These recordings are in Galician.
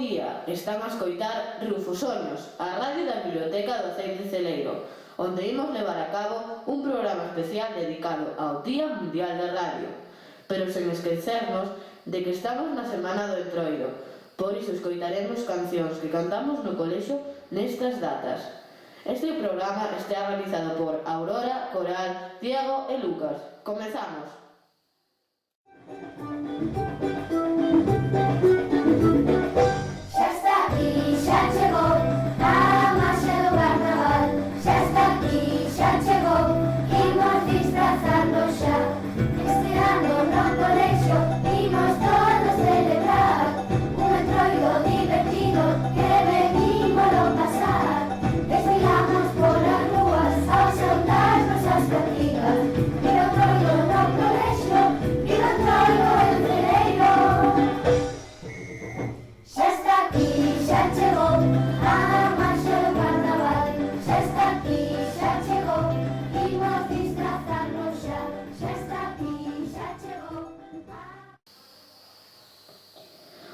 día, están a escoitar Rufosoños, a radio da Biblioteca do Cei de Celeiro, onde imos levar a cabo un programa especial dedicado ao Día Mundial da Radio, pero sen esquecernos de que estamos na Semana do Entroido, por iso escoitaremos cancións que cantamos no colexio nestas datas. Este programa está realizado por Aurora, Coral, Diego e Lucas. Comezamos!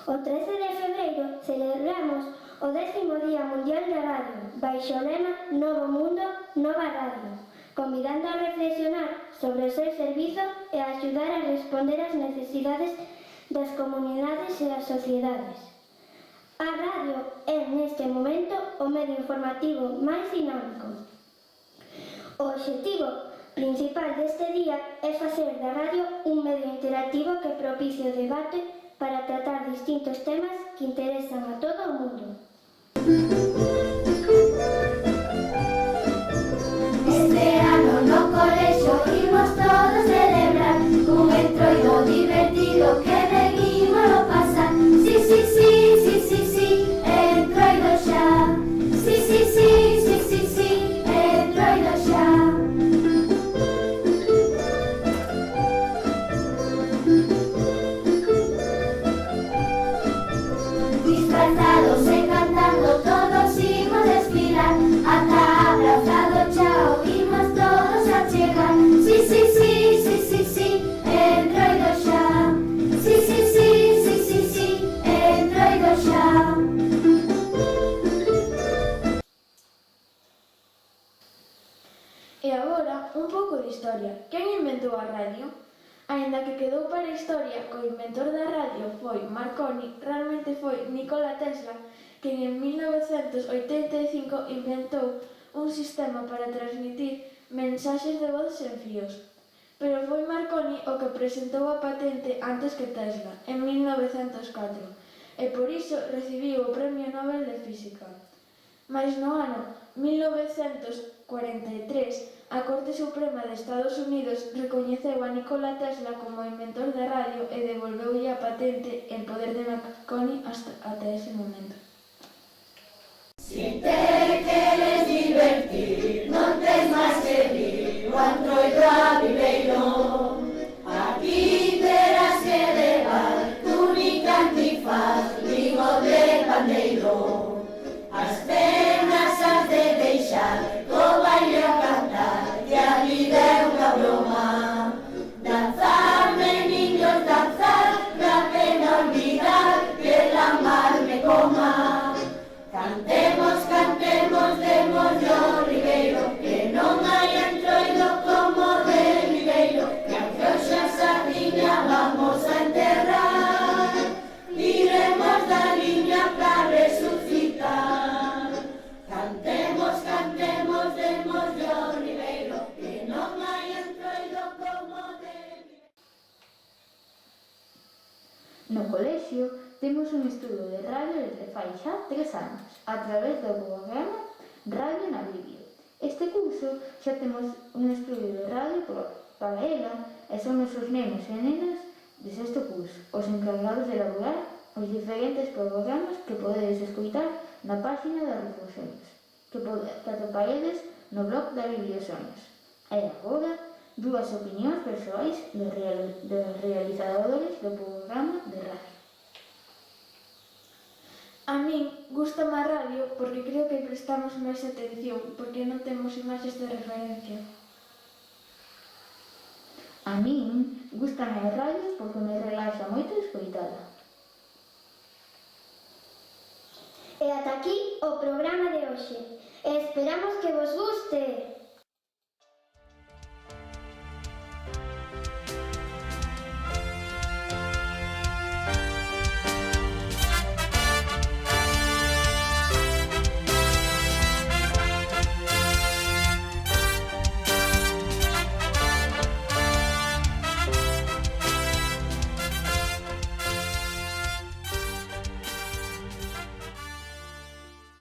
O 13 de febreiro celebramos o 10º Día Mundial da Radio, baixo o lema Novo Mundo, Nova Radio, convidando a reflexionar sobre o seu servizo e a axudar a responder ás necesidades das comunidades e das sociedades. A radio é, neste momento, o medio informativo máis dinámico. O obxectivo principal deste día é facer da radio un medio interactivo que propicie o debate para tratar distintos temas que interesan a todo o mundo. Este ano no colexio imos todos celebrar un entroido divertido que venimos pasar. Sí, sí, sí, sí, sí, sí, entroido xa. Sí, sí, sí, sí, sí, sí, entroido xa. Disfrazados e cantando todos imos desfilar, ata abrazado chao imos todos a chegar. Sí, sí, sí, sí, sí, sí, entroido xa. Sí, sí, sí, sí, sí, sí, entroido xa. E agora, un pouco de historia. Quen inventou a radio? Aínda que quedou para a historia que o inventor da radio foi Marconi, realmente foi Nikola Tesla quen en 1985 inventou un sistema para transmitir mensaxes de voz sen fíos. Pero foi Marconi o que presentou a patente antes que Tesla, en 1904, e por iso recibiu o Premio Nobel de Física. Mais no ano 1943, a Corte Suprema de Estados Unidos recoñeceu a Nikola Tesla como inventor da radio e devolveulle a patente en poder de Marconi ata ese momento. Si te queres divertir, non tes máis que vir o entroido a Viveiro. Aquí terás que levar túnica antifaz, ligo de pandeiro. As penas has de deixar, co baile a cantar, que a vida é unha broma. Danzar, meniños, danzar, na pena olvidar, que la mar me coma. Cantemos, cantemos, démoslle ao Ribeiro, que non hai entroido como de Ribeiro, que a frouxa sardiña vamos a enterrar, tiremos da liña pra resucitar. Cantemos, cantemos, démoslle ao Ribeiro, que non hai entroido como de Ribeiro. No colexio temos un estudo de radio desde fai xa 3 anos, a través do programa Radio na Biblia. Este curso xa temos un estudio de radio para ela e somos os nenos e nenas de sexto curso, os encargados de elaborar os diferentes programas que podedes escoitar na página da Rufosoños, que atoparedes no blog da Bibliosoños. E agora, dúas opinións persoais dos realizadores do programa de radio. A min gústame a radio porque creo que prestamos máis atención, porque non temos imaxes de referencia. A min gústame a radio porque me relaxa moito escoitala. E ata aquí o programa de hoxe. E esperamos que vos guste.